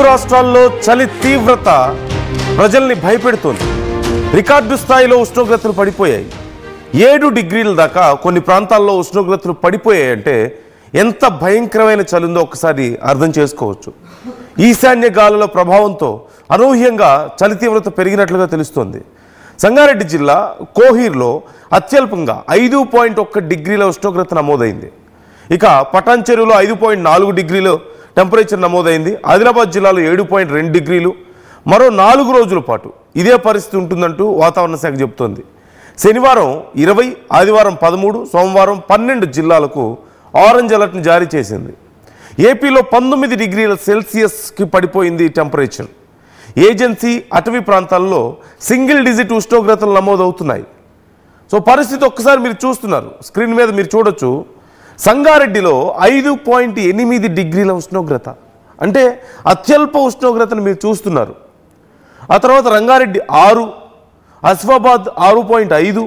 రాష్ట్రాల్లో చలి తీవ్రత ప్రజల్ని భయపెడుతోంది. రికార్డు స్థాయిలో ఉష్ణోగ్రతలు పడిపోయాయి. 7 డిగ్రీల దాకా కొన్ని ప్రాంతాల్లో ఉష్ణోగ్రతలు పడిపోయాయంటే ఎంత భయంకరమైన చలి ఉందో ఒకసారి అర్థం చేసుకోవచ్చు. ఈశాన్య గాలుల ప్రభావంతో అనూహ్యంగా చలి తీవ్రత పెరిగినట్లుగా తెలుస్తోంది. సంగారెడ్డి జిల్లా కోహీర్లో అత్యల్పంగా 5.1 డిగ్రీల ఉష్ణోగ్రత నమోదైంది. ఇక పటాన్ చెరువులో 5.4 డిగ్రీలు టెంపరేచర్ నమోదైంది. ఆదిలాబాద్ జిల్లాలో 7.2 డిగ్రీలు. మరో 4 రోజుల పాటు ఇదే పరిస్థితి ఉంటుందంటూ వాతావరణ శాఖ చెబుతోంది. శనివారం 20, ఆదివారం 13, సోమవారం 12 జిల్లాలకు ఆరెంజ్ అలర్ట్ని జారీ చేసింది. ఏపీలో 19 డిగ్రీల సెల్సియస్కి పడిపోయింది టెంపరేచర్. ఏజెన్సీ అటవీ ప్రాంతాల్లో సింగిల్ డిజిట్ ఉష్ణోగ్రతలు నమోదవుతున్నాయి. సో పరిస్థితి ఒక్కసారి మీరు చూస్తున్నారు, స్క్రీన్ మీద మీరు చూడొచ్చు. సంగారెడ్డిలో 5.8 డిగ్రీల ఉష్ణోగ్రత, అంటే అత్యల్ప ఉష్ణోగ్రతను మీరు చూస్తున్నారు. ఆ తర్వాత రంగారెడ్డి 6, ఆసిఫాబాద్ 6.5,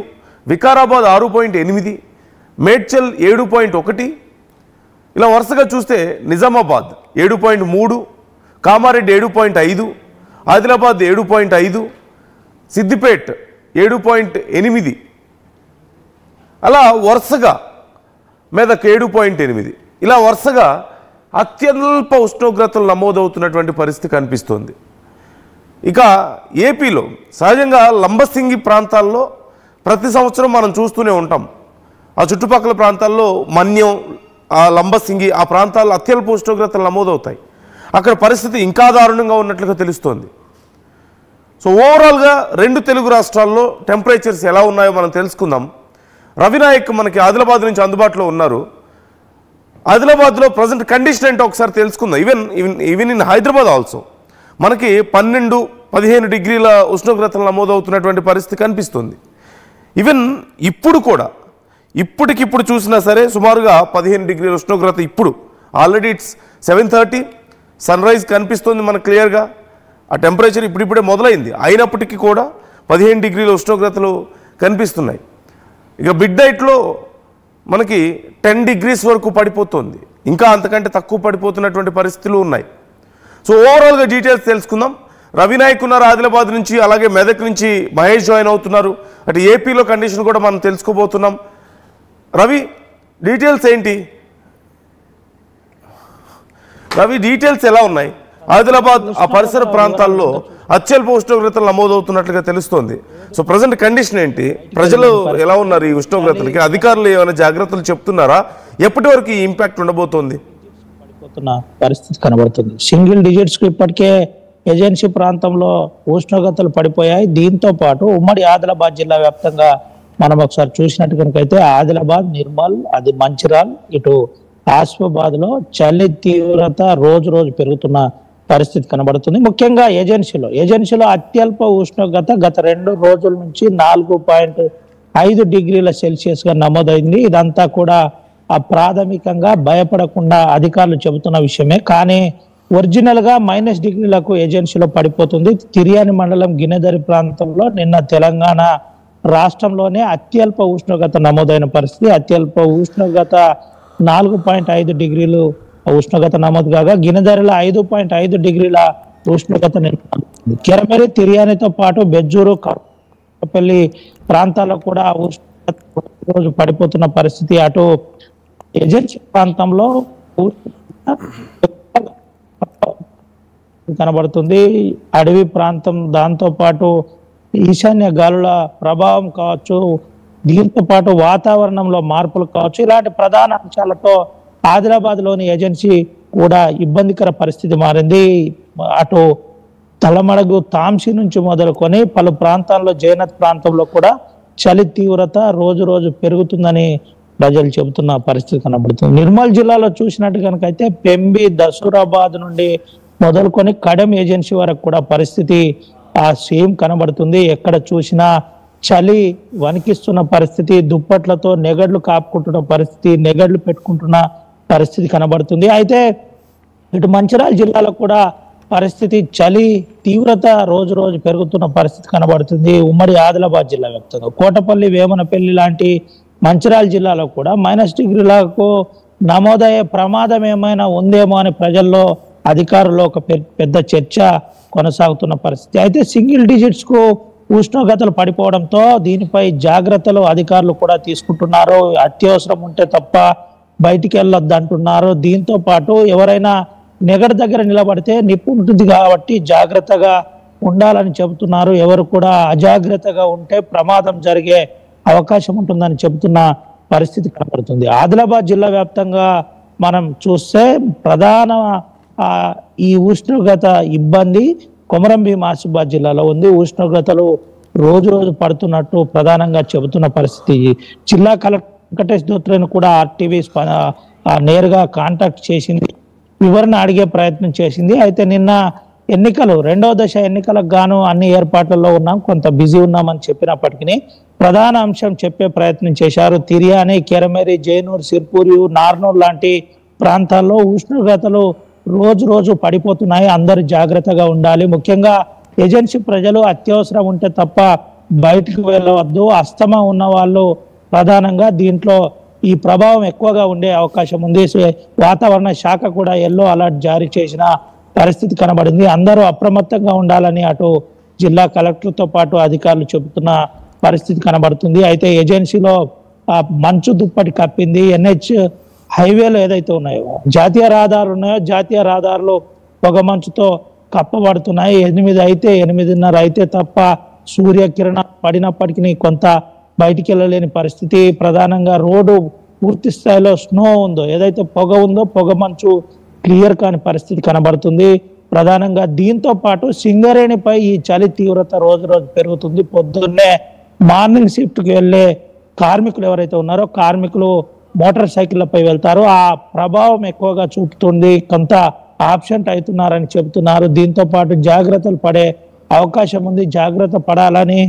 వికారాబాద్ 6.8, మేడ్చల్ 7.1, ఇలా వరుసగా చూస్తే నిజామాబాద్ 7.3, కామారెడ్డి 7.5, ఆదిలాబాద్ 7.5, సిద్దిపేట్ 7.8, అలా వరుసగా మెదక్ 7.8, ఇలా వరుసగా అత్యల్ప ఉష్ణోగ్రతలు నమోదవుతున్నటువంటి పరిస్థితి కనిపిస్తోంది. ఇక ఏపీలో సహజంగా లంబసింగి ప్రాంతాల్లో ప్రతి సంవత్సరం మనం చూస్తూనే ఉంటాం. ఆ చుట్టుపక్కల ప్రాంతాల్లో మన్యం, ఆ లంబసింగి, ఆ ప్రాంతాల్లో అత్యల్ప ఉష్ణోగ్రతలు నమోదవుతాయి. అక్కడ పరిస్థితి ఇంకా దారుణంగా ఉన్నట్లుగా తెలుస్తోంది. సో ఓవరాల్గా 2 తెలుగు రాష్ట్రాల్లో టెంపరేచర్స్ ఎలా ఉన్నాయో మనం తెలుసుకుందాం. రవినాయక్ మనకి ఆదిలాబాద్ నుంచి అందుబాటులో ఉన్నారు. ఆదిలాబాద్లో ప్రజెంట్ కండిషన్ ఏంటో ఒకసారి తెలుసుకుందాం. ఈవెన్ ఇన్ హైదరాబాద్ ఆల్సో మనకి 12, 15 డిగ్రీల ఉష్ణోగ్రతలు నమోదవుతున్నటువంటి పరిస్థితి కనిపిస్తుంది. ఈవెన్ ఇప్పుడు కూడా ఇప్పటికిప్పుడు చూసినా సరే సుమారుగా 15 డిగ్రీల ఉష్ణోగ్రత ఇప్పుడు ఆల్రెడీ ఇట్స్ 7:30, సన్ రైజ్ కనిపిస్తుంది మనకు క్లియర్గా. ఆ టెంపరేచర్ ఇప్పుడిప్పుడే మొదలైంది, అయినప్పటికీ కూడా 15 డిగ్రీల ఉష్ణోగ్రతలు కనిపిస్తున్నాయి. ఇక మిడ్ నైట్లో మనకి 10 డిగ్రీస్ వరకు పడిపోతుంది, ఇంకా అంతకంటే తక్కువ పడిపోతున్నటువంటి పరిస్థితులు ఉన్నాయి. సో ఓవరాల్గా డీటెయిల్స్ తెలుసుకుందాం. రవినాయక్ ఉన్నారు ఆదిలాబాద్ నుంచి, అలాగే మెదక్ నుంచి మహేష్ జాయిన్ అవుతున్నారు. అటు ఏపీలో కండిషన్ కూడా మనం తెలుసుకోబోతున్నాం. రవి, డీటెయిల్స్ ఏంటి? రవి, డీటెయిల్స్ ఎలా ఉన్నాయి? ఆదిలాబాద్ ఆ పరిసర ప్రాంతాల్లో అత్యల్ప ఉష్ణోగ్రతలు నమోదవుతున్నట్లుగా తెలుస్తోంది. సో ప్రజెంట్ కండిషన్ ఏంటి? ప్రజలు ఎలా ఉన్నారు ఈ ఉష్ణోగ్రతలకి? అధికారులు ఏమైనా జాగ్రత్తలు చెప్తున్నారా? ఎప్పటి వరకు ఈ ఇంపాక్ట్ ఉండబోతోంది? పరిస్థితి కనబడుతుంది. సింగిల్ డిజిట్స్ కు ఇప్పటికే ఏజెన్సీ ప్రాంతంలో ఉష్ణోగ్రతలు పడిపోయాయి. దీంతో పాటు ఉమ్మడి ఆదిలాబాద్ జిల్లా వ్యాప్తంగా మనం ఒకసారి చూసినట్టు కనుకైతే ఆదిలాబాద్, నిర్మల్, అది మంచిర్యాల్, ఇటు ఆసిఫాబాద్ లో చలి తీవ్రత రోజు రోజు పెరుగుతున్న పరిస్థితి కనబడుతుంది. ముఖ్యంగా ఏజెన్సీలో అత్యల్ప ఉష్ణోగ్రత గత 2 రోజుల నుంచి 4.5 డిగ్రీల సెల్సియస్ గా నమోదైంది. ఇదంతా కూడా ప్రాథమికంగా భయపడకుండా అధికారులు చెబుతున్న విషయమే. కానీ ఒరిజినల్ గా -, డిగ్రీలకు ఏజెన్సీలో పడిపోతుంది. తిర్యాని మండలం గిన్నెదరి ప్రాంతంలో నిన్న తెలంగాణ రాష్ట్రంలోనే అత్యల్ప ఉష్ణోగ్రత నమోదైన పరిస్థితి. అత్యల్ప ఉష్ణోగ్రత 4.5 డిగ్రీలు ఉష్ణోగ్రత నమోదు కాగా గిన్నెదరిలో 5.5 డిగ్రీల ఉష్ణోగ్రత నమోదైంది. కెరమెరి, తిర్యానితో పాటు బెజ్జూరు, కప్పపల్లి ప్రాంతాల్లో కూడా ఉష్ణోగ్రత రోజు పడిపోతున్న పరిస్థితి. అటు ఏజెన్సీ ప్రాంతంలో కనబడుతుంది. అడవి ప్రాంతం, దాంతో పాటు ఈశాన్య గాలుల ప్రభావం కావచ్చు, దీంతో పాటు వాతావరణంలో మార్పులు కావచ్చు, ఇలాంటి ప్రధాన అంశాలతో ఆదిలాబాద్ లోని ఏజెన్సీ కూడా ఇబ్బందికర పరిస్థితి మారింది. అటు తలమడుగు, తాంసీ నుంచి మొదలుకొని పలు ప్రాంతాల్లో, జైనత్ ప్రాంతంలో కూడా చలి తీవ్రత రోజు రోజు పెరుగుతుందని ప్రజలు చెబుతున్న పరిస్థితి కనబడుతుంది. నిర్మల్ జిల్లాలో చూసినట్టు కనుకైతే పెంబి, దసూరాబాద్ నుండి మొదలుకొని కడెం ఏజెన్సీ వరకు కూడా పరిస్థితి సేమ్ కనబడుతుంది. ఎక్కడ చూసినా చలి వణికిస్తున్న పరిస్థితి, దుప్పట్లతో నెగడ్లు కాపుకుంటున్న పరిస్థితి, నెగడ్లు పెట్టుకుంటున్న పరిస్థితి కనబడుతుంది. అయితే ఇటు మంచిర్యాల జిల్లాలో కూడా పరిస్థితి, చలి తీవ్రత రోజు రోజు పెరుగుతున్న పరిస్థితి కనబడుతుంది. ఉమ్మడి ఆదిలాబాద్ జిల్లా వ్యాప్తంగా కోటపల్లి, వేమనపల్లి లాంటి మంచిర్యాల జిల్లాలో కూడా -, డిగ్రీలకు నమోదయ్యే ప్రమాదం ఏమైనా ఉందేమో అని ప్రజల్లో అధికారుల్లో ఒక పెద్ద చర్చ కొనసాగుతున్న పరిస్థితి. అయితే సింగిల్ డిజిట్స్ కు ఉష్ణోగ్రతలు పడిపోవడంతో దీనిపై జాగ్రత్తలు అధికారులు కూడా తీసుకుంటున్నారు. అత్యవసరం ఉంటే తప్ప బయటికి వెళ్ళొద్దు అంటున్నారు. దీంతో పాటు ఎవరైనా నెగడ దగ్గర నిలబడితే నిప్పు ఉంటుంది కాబట్టి జాగ్రత్తగా ఉండాలని చెబుతున్నారు. ఎవరు కూడా అజాగ్రత్తగా ఉంటే ప్రమాదం జరిగే అవకాశం ఉంటుందని చెబుతున్న పరిస్థితి కనబడుతుంది. ఆదిలాబాద్ జిల్లా వ్యాప్తంగా మనం చూస్తే ప్రధాన ఈ ఉష్ణోగ్రత ఇబ్బంది కొమరంభీం ఆసిఫాబాద్ జిల్లాలో ఉంది. ఉష్ణోగ్రతలు రోజు రోజు పడుతున్నట్టు ప్రధానంగా చెబుతున్న పరిస్థితి. జిల్లా కలెక్టర్ వెంకటేష్ దోత్రేను కూడా ఆర్టీవీ నేరుగా కాంటాక్ట్ చేసింది, వివరణ అడిగే ప్రయత్నం చేసింది. అయితే నిన్న ఎన్నికలు రెండవ దశ ఎన్నికలకు గాను అన్ని ఏర్పాట్లలో ఉన్నాం, కొంత బిజీ ఉన్నామని చెప్పినప్పటికీ ప్రధాన అంశం చెప్పే ప్రయత్నం చేశారు. తిర్యాని, కెరమేరి, జైనూర్, సిర్పూరి, నార్నూర్ లాంటి ప్రాంతాల్లో ఉష్ణోగ్రతలు రోజు రోజు పడిపోతున్నాయి. అందరూ జాగ్రత్తగా ఉండాలి. ముఖ్యంగా ఏజెన్సీ ప్రజలు అత్యవసరం ఉంటే తప్ప బయటకు వెళ్ళవద్దు. అస్తమా ఉన్న వాళ్ళు ప్రధానంగా దీంట్లో ఈ ప్రభావం ఎక్కువగా ఉండే అవకాశం ఉంది. వాతావరణ శాఖ కూడా ఎల్లో అలర్ట్ జారీ చేసిన పరిస్థితి కనబడింది. అందరూ అప్రమత్తంగా ఉండాలని అటు జిల్లా కలెక్టర్తో పాటు అధికారులు చెబుతున్న పరిస్థితి కనబడుతుంది. అయితే ఏజెన్సీలో మంచు దుప్పటి కప్పింది. ఎన్హెచ్ హైవేలు ఏదైతే ఉన్నాయో, జాతీయ రహదారులు ఉన్నాయో, జాతీయ రహదారులు పొగ మంచుతో కప్పబడుతున్నాయి. 8 అయితే 8:30 అయితే తప్ప సూర్యకిరణ పడినప్పటికీ కొంత బయటికి వెళ్ళలేని పరిస్థితి. ప్రధానంగా రోడ్డు పూర్తి స్థాయిలో స్నో ఉందో, ఏదైతే పొగ ఉందో పొగ మంచు క్లియర్ కాని పరిస్థితి కనబడుతుంది. ప్రధానంగా దీంతో పాటు సింగరేణిపై ఈ చలి తీవ్రత రోజు రోజు పెరుగుతుంది. పొద్దున్నే మార్నింగ్ షిఫ్ట్కి వెళ్ళే కార్మికులు ఎవరైతే ఉన్నారో కార్మికులు మోటార్ సైకిళ్లపై వెళ్తారు. ఆ ప్రభావం ఎక్కువగా చూపుతుంది. కొంత ఆబ్సెంట్ అవుతున్నారని చెబుతున్నారు. దీంతో పాటు జాగ్రత్తలు పడే అవకాశం ఉంది. జాగ్రత్త పడాలని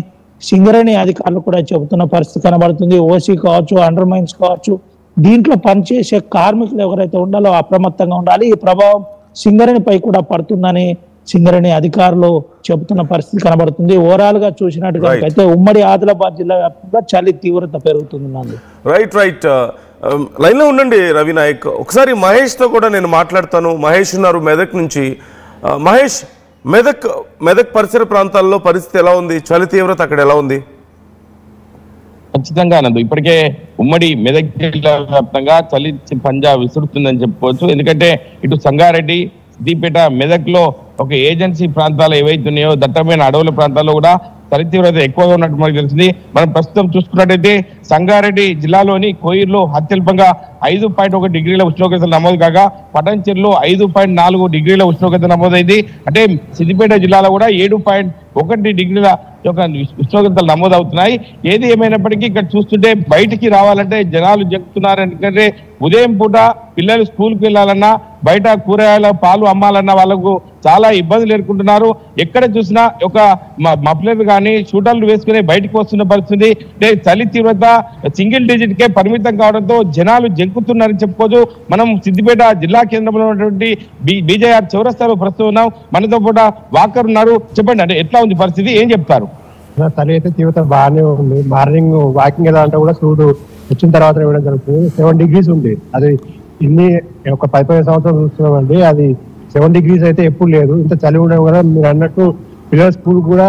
సింగరేణి అధికారులు కూడా చెబుతున్న పరిస్థితి కనబడుతుంది. ఓసీ కావచ్చు, అండర్ మైన్స్ కావచ్చు, దీంట్లో పనిచేసే కార్మికులు ఎవరైతే ఉండాలో అప్రమత్తంగా ఉండాలి. ఈ ప్రభావం సింగరేణిపై కూడా పడుతుందని సింగరేణి అధికారులు చెబుతున్న పరిస్థితి కనబడుతుంది. ఓవరాల్ గా చూసినట్టుగా అయితే ఉమ్మడి ఆదిలాబాద్ జిల్లా వ్యాప్తంగా చలి తీవ్రత పెరుగుతుంది. రైట్ లైన్ లో ఉండండి రవి నాయక్. ఒకసారి మహేష్ తో కూడా నేను మాట్లాడతాను. మహేష్ ఉన్నారు మెదక్ నుంచి. మహేష్, మెదక్ పరిసర ప్రాంతాల్లో పరిస్థితి ఎలా ఉంది? చలి తీవ్రత అక్కడ ఎలా ఉంది? ఖచ్చితంగా అనందు, ఇప్పటికే ఉమ్మడి మెదక్ జిల్లా వ్యాప్తంగా చలి పంజా విసురుతుందని చెప్పుకోవచ్చు. ఎందుకంటే ఇటు సంగారెడ్డి, సిద్దిపేట, మెదక్ లో ఒక ఏజెన్సీ ప్రాంతాలు ఏవైతున్నాయో దట్టమైన అడవుల ప్రాంతాల్లో కూడా చలి తీవ్రత ఎక్కువగా ఉన్నట్టు మనకు తెలిసింది. మనం ప్రస్తుతం చూసుకున్నట్టయితే సంగారెడ్డి జిల్లాలోని కోయిర్లో అత్యల్పంగా 5.1 డిగ్రీల ఉష్ణోగ్రతలు నమోదు కాగా పటంచెరులో 5.4 డిగ్రీల ఉష్ణోగ్రత నమోదైంది. అంటే సిద్దిపేట జిల్లాలో కూడా 7.1 డిగ్రీల యొక్క ఉష్ణోగ్రతలు నమోదవుతున్నాయి. ఏది ఏమైనప్పటికీ ఇక్కడ చూస్తుంటే బయటికి రావాలంటే జనాలు జంకుతున్నారు. ఎందుకంటే ఉదయం పూట పిల్లలు స్కూల్కి వెళ్ళాలన్నా, బయట కూరగాయల పాలు అమ్మాలన్నా వాళ్ళకు చాలా ఇబ్బందులు ఎదుర్కొంటున్నారు. ఎక్కడ చూసినా ఒక మఫ్లర్ కానీ షూటర్లు వేసుకుని బయటకు వస్తున్న పరిస్థితి. చలి తీవ్రత సింగిల్ డిజిట్ కే పరిమితం కావడంతో జనాలు జంకుతున్నారని చెప్పుకోవచ్చు. మనం సిద్దిపేట జిల్లా కేంద్రంలో ఉన్నటువంటి బీజేఆర్ చౌరస్తాలో ప్రస్తుతం ఉన్నాం. మనతో పాటు వాకర్ ఉన్నారు. చెప్పండి, అంటే ఎట్లా ఉంది పరిస్థితి, ఏం చెప్తారు? చలి అయితే తీవ్రత బాగానే ఉంది. మార్నింగ్ వాకింగ్ ఎలా అంటే కూడా సూర్యుడు వచ్చిన తర్వాత ఇవ్వడం జరుగుతుంది. 7 degrees ఉంది. అది ఇన్ని ఒక 15 సంవత్సరాలు చూస్తున్నామండి. అది 7 degrees అయితే ఎప్పుడు లేదు. ఇంత చలి ఉండడం కూడా మీరు అన్నట్టు పిల్లల స్కూల్ కూడా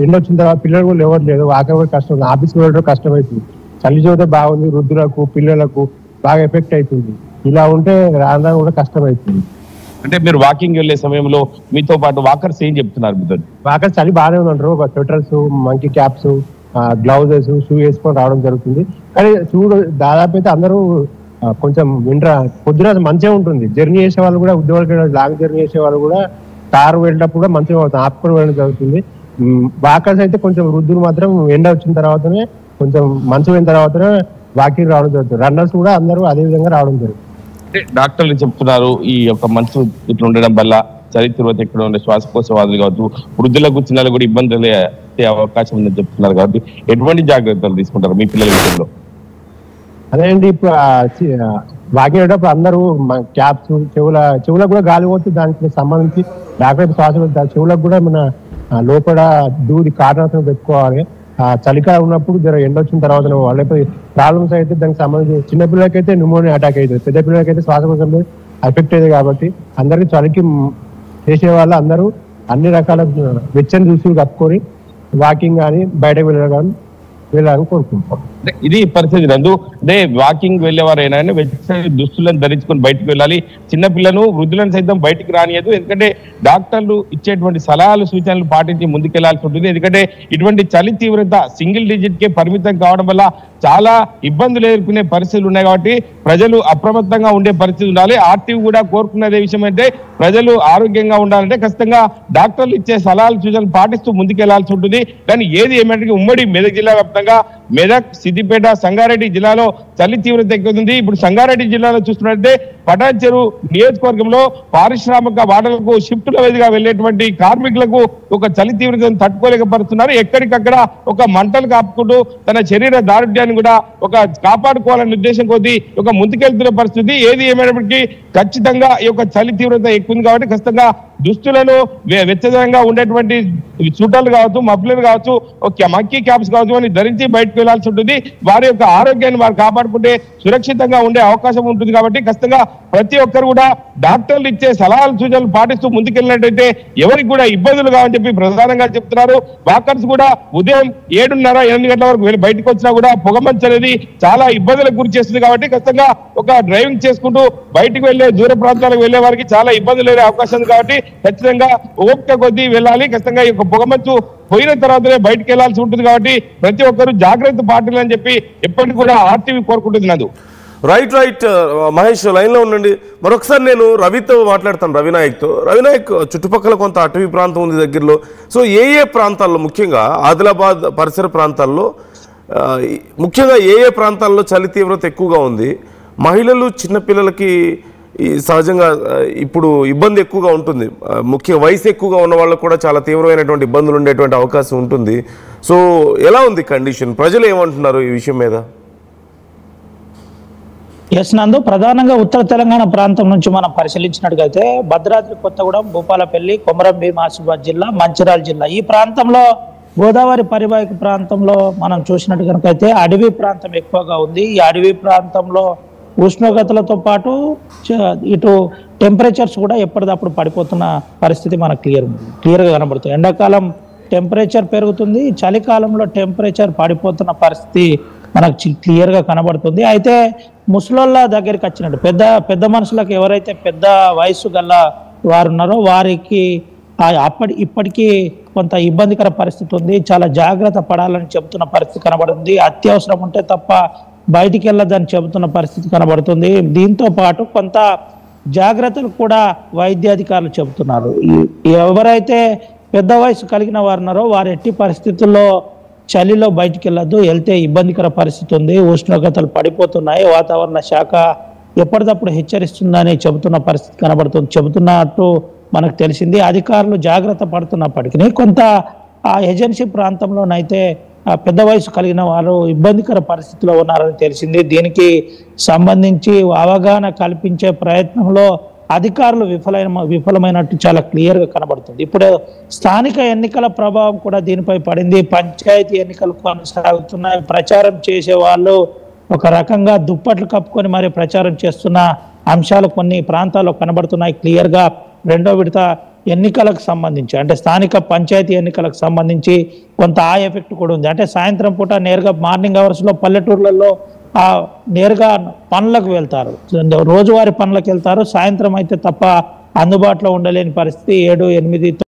ఎండ వచ్చిన తర్వాత పిల్లలు కూడా లేవట్లేదు. వాకర్ కూడా కష్టం, ఆఫీస్ వెళ్ళడం కష్టం అవుతుంది. చలి చూస్తే బాగుంది. వృద్ధులకు, పిల్లలకు బాగా ఎఫెక్ట్ అవుతుంది. ఇలా ఉంటే రాను కూడా కష్టం అవుతుంది. అంటే మీరు వాకింగ్ వెళ్ళే సమయంలో మీతో పాటు వాకర్స్ ఏం చెప్తున్నారు? మీతో వాకర్స్ చలి బాగానే ఉందంటారు. Sweaters, monkey caps, gloves, shoe వేసుకొని రావడం జరుగుతుంది. కానీ చూడు దాదాపు అయితే అందరూ కొంచెం పొద్దున మంచిగా ఉంటుంది. జర్నీ చేసే వాళ్ళు కూడా, ఉద్యోగాలకు లాంగ్ జర్నీ చేసే వాళ్ళు కూడా కారు వెళ్ళినప్పుడు కూడా మంచిగా ఆపుకొని వెళ్ళడం జరుగుతుంది. వాకర్స్ అయితే కొంచెం వృద్ధులు మాత్రం ఎండ వచ్చిన తర్వాతనే, కొంచెం మంచు అయిన తర్వాతనే వాకింగ్ రావడం జరుగుతుంది. రన్నర్స్ కూడా అందరూ అదే విధంగా రావడం జరుగుతుంది. అంటే డాక్టర్లు చెప్తున్నారు ఈ యొక్క మంచు ఇట్లా ఉండడం వల్ల చలి తీవ్రత ఎక్కడ ఉండే శ్వాసకోశ వ్యాధులు కావచ్చు, వృద్ధులకు చిన్నలు కూడా ఇబ్బందులు అయ్యే అవకాశం ఉందని చెప్తున్నారు. కాబట్టి ఎటువంటి జాగ్రత్తలు తీసుకుంటారు మీ పిల్లల విషయంలో? అదే అండి, ఇప్పుడు వాకింగ్ అయ్యేటప్పుడు అందరూ క్యాప్స్, చెవులకు కూడా గాలి పోతే దానికి సంబంధించి డాక్టర్ చెవులకు కూడా మన లోపల దూది కాటన్ పెట్టుకోవాలి. చలికాలం ఉన్నప్పుడు ఎండ వచ్చిన తర్వాత వాళ్ళకి ప్రాబ్లమ్స్ అయితే దానికి సంబంధించి చిన్నపిల్లలకైతే న్యూమోనియా అటాక్ అవుతుంది. పెద్ద పిల్లలకైతే శ్వాసకోశంలో ఎఫెక్ట్ అయ్యేది కాబట్టి అందరికి చలికి చేసే వాళ్ళు అందరూ అన్ని రకాల వెచ్చని దుస్తులు కప్పుకొని వాకింగ్ కానీ బయటకు వెళ్ళాలని కోరుకుంటాం. ఇది పరిస్థితి నందు. అంటే వాకింగ్ వెళ్ళేవారైనా వెచ్చని దుస్తులను ధరించుకొని బయటకు వెళ్ళాలి. చిన్నపిల్లలను వృద్ధులను సైతం బయటికి రానియదు. ఎందుకంటే డాక్టర్లు ఇచ్చేటువంటి సలహాలు సూచనలు పాటించి ముందుకెళ్లాల్సి ఉంటుంది. ఎందుకంటే ఇటువంటి చలి తీవ్రత సింగిల్ డిజిట్ కే పరిమితం కావడం వల్ల చాలా ఇబ్బందులు ఎదుర్కొనే పరిస్థితులు ఉన్నాయి. కాబట్టి ప్రజలు అప్రమత్తంగా ఉండే పరిస్థితి ఉండాలి. ఆర్టీవీ కూడా కోరుకున్నదే విషయం అంటే ప్రజలు ఆరోగ్యంగా ఉండాలంటే ఖచ్చితంగా డాక్టర్లు ఇచ్చే సలహాలు సూచనలు పాటిస్తూ ముందుకెళ్లాల్సి ఉంటుంది. కానీ ఏది ఏమంటే ఉమ్మడి మెదక్ జిల్లా వ్యాప్తంగా మెదక్, సిద్దిపేట, సంగారెడ్డి జిల్లాలో చలి తీవ్రత ఎక్కుతుంది. ఇప్పుడు సంగారెడ్డి జిల్లాలో చూస్తున్నట్టే పటాన్చెరు నియోజకవర్గంలో పారిశ్రామిక వాడలకు షిఫ్టుల మీదుగా వెళ్లేటువంటి కార్మికులకు ఒక చలి తీవ్రతను తట్టుకోలేకపోతున్నారు. ఎక్కడికక్కడ ఒక మంటలు కాపుకుంటూ తన శరీర దారుఢ్యాన్ని కూడా ఒక కాపాడుకోవాలనే ఉద్దేశం కొద్దీ ఒక ముందుకెళ్తున్న పరిస్థితి. ఏది ఏమైనప్పటికీ ఖచ్చితంగా ఈ యొక్క చలి తీవ్రత ఎక్కువ ఉంది కాబట్టి ఖచ్చితంగా దుస్తులను వెచ్చదనంగా ఉండేటువంటి సూటర్లు కావచ్చు, మఫ్లర్లు కావచ్చు, మక్కీ క్యాప్స్ కావచ్చు అని ధరించి బయటకు వెళ్లాల్సి ఉంటుంది. వారి యొక్క ఆరోగ్యాన్ని వారు కాపాడుకుంటే సురక్షితంగా ఉండే అవకాశం ఉంటుంది. కాబట్టి ఖచ్చితంగా ప్రతి ఒక్కరు కూడా డాక్టర్లు ఇచ్చే సలహాలు సూచనలు పాటిస్తూ ముందుకెళ్ళినట్టయితే ఎవరికి కూడా ఇబ్బందులు కావని చెప్పి ప్రధానంగా చెప్తున్నారు. వాకర్స్ కూడా ఉదయం 7:30-8 గంటల వరకు బయటకు వచ్చినా కూడా పొగమంచు అనేది చాలా ఇబ్బందులకు గురి చేస్తుంది. కాబట్టి ఖచ్చితంగా ఒక డ్రైవింగ్ చేసుకుంటూ బయటకు వెళ్లే దూర ప్రాంతాలకు వెళ్లే వారికి చాలా ఇబ్బందులు అయ్యే అవకాశం ఉంది. కాబట్టి ఖచ్చితంగా ఓపిక కొద్దీ వెళ్ళాలి. ఖచ్చితంగా ఈ యొక్క పొగమంచు పోయిన తర్వాతనే బయటకు వెళ్లాల్సి ఉంటుంది. కాబట్టి ప్రతి ఒక్కరు జాగ్రత్త పాటిల్లని చెప్పి ఎప్పటికీ కూడా ఆర్టీవీ కోరుకుంటుంది. నందు రైట్ మహేష్ లైన్ లో ఉండండి. మరొకసారి నేను రవితో మాట్లాడతాను, రవినాయక్తో. రవినాయక్, చుట్టుపక్కల కొంత అటవీ ప్రాంతం ఉంది దగ్గరలో. సో ఏ ప్రాంతాల్లో, ముఖ్యంగా ఆదిలాబాద్ పరిసర ప్రాంతాల్లో ముఖ్యంగా ఏ ప్రాంతాల్లో చలి తీవ్రత ఎక్కువగా ఉంది? మహిళలు, చిన్నపిల్లలకి సహజంగా ఇప్పుడు ఇబ్బంది ఎక్కువగా ఉంటుంది. ముఖ్య వయసు ఎక్కువగా ఉన్న వాళ్ళకు కూడా చాలా తీవ్రమైనటువంటి ఇబ్బందులు ఉండేటువంటి అవకాశం ఉంటుంది. సో ఎలా ఉంది కండిషన్? ప్రజలు ఏమంటున్నారు ఈ విషయం మీద? ఎస్ నందు, ప్రధానంగా ఉత్తర తెలంగాణ ప్రాంతం నుంచి మనం పరిశీలించినట్టుగైతే భద్రాద్రి కొత్తగూడెం, భూపాలపల్లి, కొమరంభీం, ఆసిఫాబాద్ జిల్లా, మంచిర్యాల జిల్లా ఈ ప్రాంతంలో గోదావరి పరివాహిక ప్రాంతంలో మనం చూసినట్టు కనుకైతే అడవి ప్రాంతం ఎక్కువగా ఉంది. ఈ అడవి ప్రాంతంలో ఉష్ణోగ్రతలతో పాటు ఇటు టెంపరేచర్స్ కూడా ఎప్పటికప్పుడు పడిపోతున్న పరిస్థితి మనకు క్లియర్గా కనబడుతుంది. ఎండాకాలం టెంపరేచర్ పెరుగుతుంది, చలికాలంలో టెంపరేచర్ పడిపోతున్న పరిస్థితి మనకు క్లియర్గా కనబడుతుంది. అయితే ముసలోళ్ళ దగ్గరికి వచ్చినట్టు పెద్ద మనుషులకు, ఎవరైతే పెద్ద వయసు గల వారు ఉన్నారో వారికి ఇప్పటికీ కొంత ఇబ్బందికర పరిస్థితి ఉంది. చాలా జాగ్రత్త పడాలని చెబుతున్న పరిస్థితి కనబడుతుంది. అత్యవసరం ఉంటే తప్ప బయటికి వెళ్ళదని చెబుతున్న పరిస్థితి కనబడుతుంది. దీంతో పాటు కొంత జాగ్రత్తలు కూడా వైద్యాధికారులు చెబుతున్నారు. ఎవరైతే పెద్ద వయసు కలిగిన వారు ఉన్నారో వారు ఎట్టి పరిస్థితుల్లో చలిలో బయటికి వెళ్ళొద్దు, వెళ్తే ఇబ్బందికర పరిస్థితి ఉంది, ఉష్ణోగ్రతలు పడిపోతున్నాయి, వాతావరణ శాఖ ఎప్పటికప్పుడు హెచ్చరిస్తుందని చెబుతున్న పరిస్థితి కనబడుతుంది. చెబుతున్నట్టు మనకు తెలిసింది. అధికారులు జాగ్రత్త పడుతున్నప్పటికీ కొంత ఆ ఏజెన్సీ ప్రాంతంలోనైతే పెద్ద వయసు కలిగిన వారు ఇబ్బందికర పరిస్థితిలో ఉన్నారని తెలిసింది. దీనికి సంబంధించి అవగాహన కల్పించే ప్రయత్నంలో అధికారులు విఫలమైనట్టు చాలా క్లియర్గా కనబడుతుంది. ఇప్పుడు స్థానిక ఎన్నికల ప్రభావం కూడా దీనిపై పడింది. పంచాయతీ ఎన్నికలు కొనసాగుతున్నాయి. ప్రచారం చేసే వాళ్ళు ఒక రకంగా దుప్పట్లు కప్పుకొని మరి ప్రచారం చేస్తున్న అంశాలు కొన్ని ప్రాంతాల్లో కనబడుతున్నాయి క్లియర్గా. రెండో విడత ఎన్నికలకు సంబంధించి, అంటే స్థానిక పంచాయతీ ఎన్నికలకు సంబంధించి కొంత ఆ ఎఫెక్ట్ కూడా ఉంది. అంటే సాయంత్రం పూట నేరుగా మార్నింగ్ అవర్స్లో పల్లెటూర్లలో నేరుగా పనులకు వెళ్తారు, రోజువారీ పనులకు వెళ్తారు. సాయంత్రం అయితే తప్ప అందుబాటులో ఉండలేని పరిస్థితి. 7, 8